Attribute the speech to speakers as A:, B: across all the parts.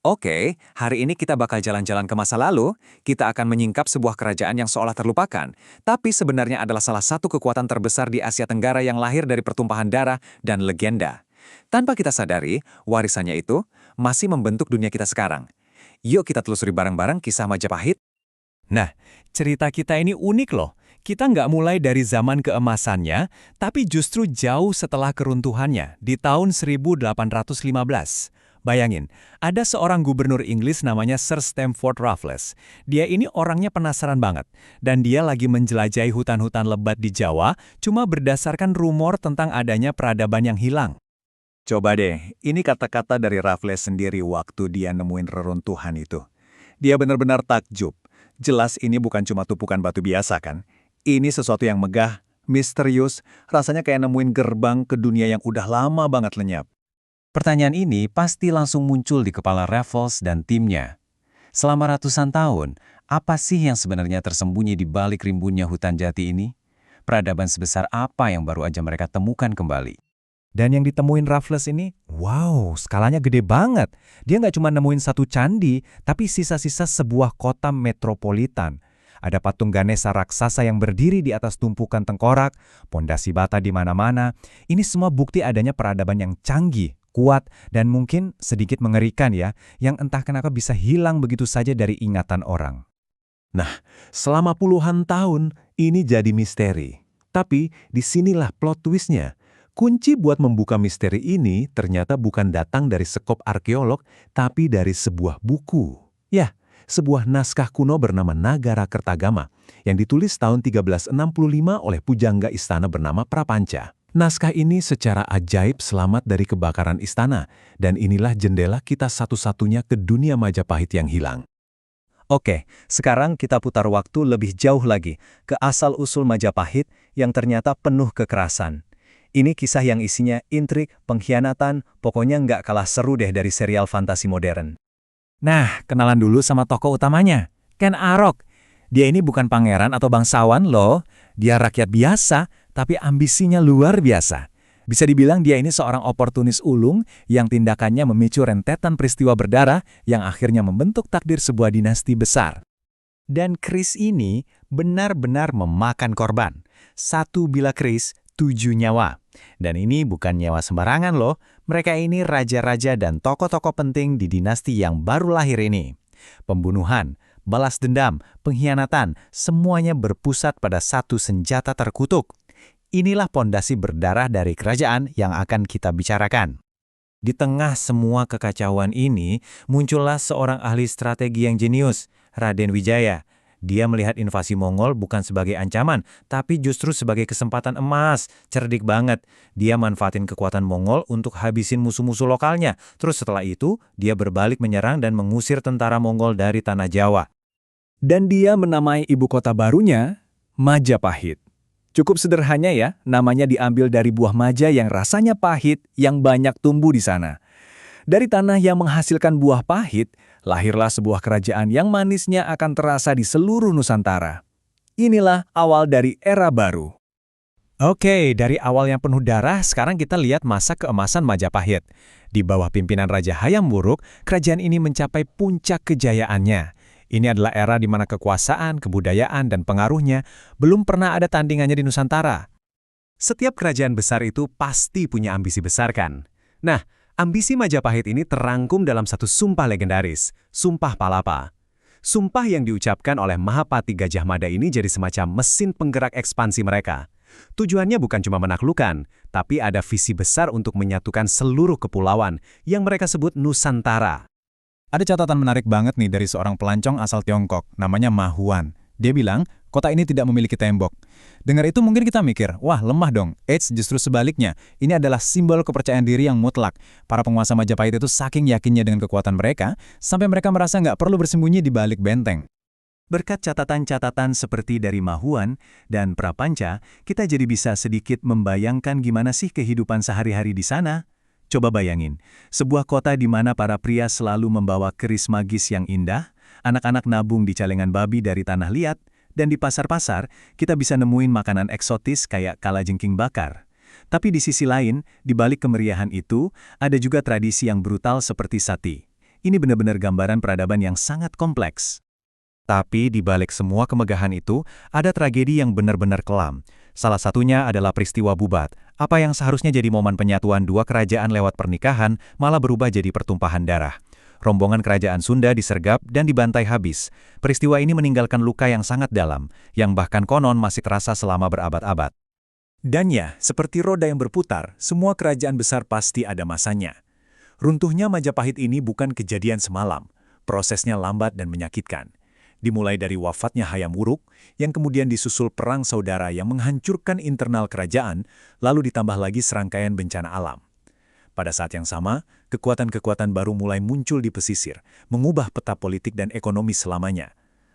A: Oke, hari ini kita bakal jalan-jalan ke masa lalu, kita akan menyingkap sebuah kerajaan yang seolah terlupakan, tapi sebenarnya adalah salah satu kekuatan terbesar di Asia Tenggara yang lahir dari pertumpahan darah dan legenda. Tanpa kita sadari, warisannya itu masih membentuk dunia kita sekarang. Yuk kita telusuri bareng-bareng kisah Majapahit.
B: Nah, cerita kita ini unik loh. Kita nggak mulai dari zaman keemasannya, tapi justru jauh setelah keruntuhannya di tahun 1815. Bayangin, ada seorang gubernur Inggris namanya Sir Stamford Raffles. Dia ini orangnya penasaran banget, dan dia lagi menjelajahi hutan-hutan lebat di Jawa cuma berdasarkan rumor tentang adanya peradaban yang hilang.
A: Coba deh, ini kata-kata dari Raffles sendiri waktu dia nemuin reruntuhan itu. Dia benar-benar takjub. Jelas ini bukan cuma tumpukan batu biasa kan? Ini sesuatu yang megah, misterius, rasanya kayak nemuin gerbang ke dunia yang udah lama banget lenyap.
B: Pertanyaan ini pasti langsung muncul di kepala Raffles dan timnya. Selama ratusan tahun, apa sih yang sebenarnya tersembunyi di balik rimbunnya hutan jati ini? Peradaban sebesar apa yang baru aja mereka temukan kembali? Dan yang ditemuin Raffles ini, wow, skalanya gede banget. Dia nggak cuma nemuin satu candi, tapi sisa-sisa sebuah kota metropolitan. Ada patung Ganesha raksasa yang berdiri di atas tumpukan tengkorak, pondasi bata di mana-mana. Ini semua bukti adanya peradaban yang canggih, kuat, dan mungkin sedikit mengerikan ya, yang entah kenapa bisa hilang begitu saja dari ingatan orang.
C: Nah, selama puluhan tahun ini jadi misteri. Tapi disinilah plot twistnya. Kunci buat membuka misteri ini ternyata bukan datang dari sekop arkeolog, tapi dari sebuah buku. Ya, sebuah naskah kuno bernama Nagara Kertagama, yang ditulis tahun 1365 oleh pujangga istana bernama Prapanca. Naskah ini secara ajaib selamat dari kebakaran istana, dan inilah jendela kita satu-satunya ke dunia Majapahit yang hilang.
B: Oke, sekarang kita putar waktu lebih jauh lagi, ke asal-usul Majapahit yang ternyata penuh kekerasan. Ini kisah yang isinya intrik, pengkhianatan, pokoknya nggak kalah seru deh dari serial fantasi modern. Nah, kenalan dulu sama tokoh utamanya, Ken Arok. Dia ini bukan pangeran atau bangsawan loh, dia rakyat biasa, tapi ambisinya luar biasa. Bisa dibilang dia ini seorang oportunis ulung yang tindakannya memicu rentetan peristiwa berdarah yang akhirnya membentuk takdir sebuah dinasti besar. Dan keris ini benar-benar memakan korban. Satu bilah keris, 7 nyawa. Dan ini bukan nyawa sembarangan loh, mereka ini raja-raja dan tokoh-tokoh penting di dinasti yang baru lahir ini. Pembunuhan, balas dendam, pengkhianatan, semuanya berpusat pada satu senjata terkutuk. Inilah pondasi berdarah dari kerajaan yang akan kita bicarakan. Di tengah semua kekacauan ini, muncullah seorang ahli strategi yang jenius, Raden Wijaya. Dia melihat invasi Mongol bukan sebagai ancaman, tapi justru sebagai kesempatan emas. Cerdik banget. Dia manfaatin kekuatan Mongol untuk habisin musuh-musuh lokalnya. Terus setelah itu, dia berbalik menyerang dan mengusir tentara Mongol dari tanah Jawa. Dan dia menamai ibu kota barunya Majapahit. Cukup sederhana ya, namanya diambil dari buah maja yang rasanya pahit yang banyak tumbuh di sana. Dari tanah yang menghasilkan buah pahit, lahirlah sebuah kerajaan yang manisnya akan terasa di seluruh Nusantara. Inilah awal dari era baru. Oke, dari awal yang penuh darah, sekarang kita lihat masa keemasan Majapahit. Di bawah pimpinan Raja Hayam Wuruk, kerajaan ini mencapai puncak kejayaannya. Ini adalah era di mana kekuasaan, kebudayaan, dan pengaruhnya belum pernah ada tandingannya di Nusantara. Setiap kerajaan besar itu pasti punya ambisi besar kan? Nah, ambisi Majapahit ini terangkum dalam satu sumpah legendaris, Sumpah Palapa. Sumpah yang diucapkan oleh Mahapati Gajah Mada ini jadi semacam mesin penggerak ekspansi mereka. Tujuannya bukan cuma menaklukkan, tapi ada visi besar untuk menyatukan seluruh kepulauan yang mereka sebut Nusantara. Ada catatan menarik banget nih dari seorang pelancong asal Tiongkok, namanya Ma Huan. Dia bilang, kota ini tidak memiliki tembok. Dengar itu mungkin kita mikir, wah lemah dong. Eits, justru sebaliknya. Ini adalah simbol kepercayaan diri yang mutlak. Para penguasa Majapahit itu saking yakinnya dengan kekuatan mereka, sampai mereka merasa nggak perlu bersembunyi di balik benteng. Berkat catatan-catatan seperti dari Ma Huan dan Prapanca, kita jadi bisa sedikit membayangkan gimana sih kehidupan sehari-hari di sana. Coba bayangin, sebuah kota di mana para pria selalu membawa keris magis yang indah, anak-anak nabung di calengan babi dari tanah liat, dan di pasar-pasar, kita bisa nemuin makanan eksotis kayak kalajengking bakar. Tapi di sisi lain, di balik kemeriahan itu, ada juga tradisi yang brutal seperti sati. Ini benar-benar gambaran peradaban yang sangat kompleks.
C: Tapi di balik semua kemegahan itu, ada tragedi yang benar-benar kelam. Salah satunya adalah peristiwa Bubat. Apa yang seharusnya jadi momen penyatuan dua kerajaan lewat pernikahan, malah berubah jadi pertumpahan darah. Rombongan kerajaan Sunda disergap dan dibantai habis. Peristiwa ini meninggalkan luka yang sangat dalam, yang bahkan konon masih terasa selama berabad-abad.
A: Dan ya, seperti roda yang berputar, semua kerajaan besar pasti ada masanya. Runtuhnya Majapahit ini bukan kejadian semalam. Prosesnya lambat dan menyakitkan. Dimulai dari wafatnya Hayam Wuruk, yang kemudian disusul perang saudara yang menghancurkan internal kerajaan, lalu ditambah lagi serangkaian bencana alam. Pada saat yang sama, kekuatan-kekuatan baru mulai muncul di pesisir, mengubah peta politik dan ekonomi selamanya.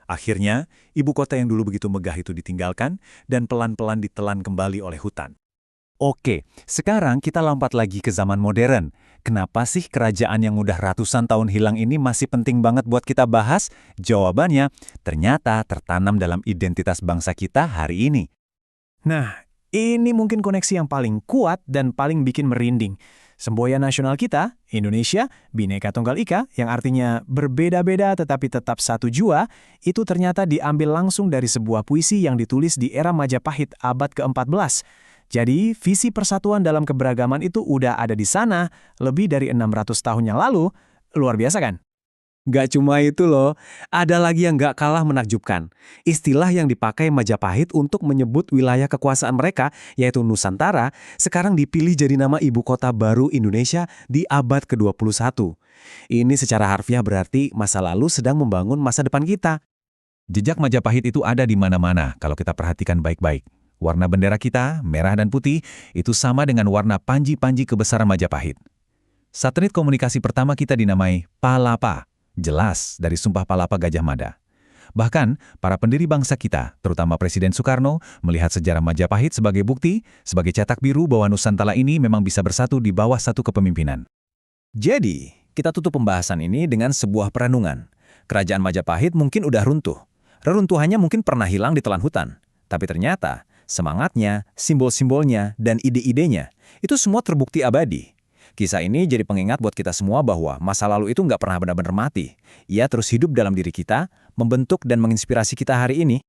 A: Akhirnya, ibu kota yang dulu begitu megah itu ditinggalkan dan pelan-pelan ditelan kembali oleh hutan.
B: Oke, sekarang kita lompat lagi ke zaman modern. Kenapa sih kerajaan yang udah ratusan tahun hilang ini masih penting banget buat kita bahas? Jawabannya, ternyata tertanam dalam identitas bangsa kita hari ini.
D: Nah, ini mungkin koneksi yang paling kuat dan paling bikin merinding. Semboyan nasional kita, Indonesia, Bhinneka Tunggal Ika, yang artinya berbeda-beda tetapi tetap satu jua, itu ternyata diambil langsung dari sebuah puisi yang ditulis di era Majapahit abad ke-14. Jadi, visi persatuan dalam keberagaman itu udah ada di sana lebih dari 600 tahun yang lalu. Luar biasa kan?
B: Gak cuma itu loh, ada lagi yang gak kalah menakjubkan. Istilah yang dipakai Majapahit untuk menyebut wilayah kekuasaan mereka, yaitu Nusantara, sekarang dipilih jadi nama ibu kota baru Indonesia di abad ke-21. Ini secara harfiah berarti masa lalu sedang membangun masa depan kita.
C: Jejak Majapahit itu ada di mana-mana kalau kita perhatikan baik-baik. Warna bendera kita, merah dan putih, itu sama dengan warna panji-panji kebesaran Majapahit. Satelit komunikasi pertama kita dinamai Palapa, jelas dari Sumpah Palapa Gajah Mada. Bahkan, para pendiri bangsa kita, terutama Presiden Soekarno, melihat sejarah Majapahit sebagai bukti, sebagai cetak biru bahwa Nusantara ini memang bisa bersatu di bawah satu kepemimpinan.
B: Jadi, kita tutup pembahasan ini dengan sebuah perenungan. Kerajaan Majapahit mungkin udah runtuh. Reruntuhannya mungkin pernah hilang di telan hutan. Tapi ternyata, semangatnya, simbol-simbolnya, dan ide-idenya, itu semua terbukti abadi. Kisah ini jadi pengingat buat kita semua bahwa masa lalu itu nggak pernah benar-benar mati. Ia terus hidup dalam diri kita, membentuk dan menginspirasi kita hari ini.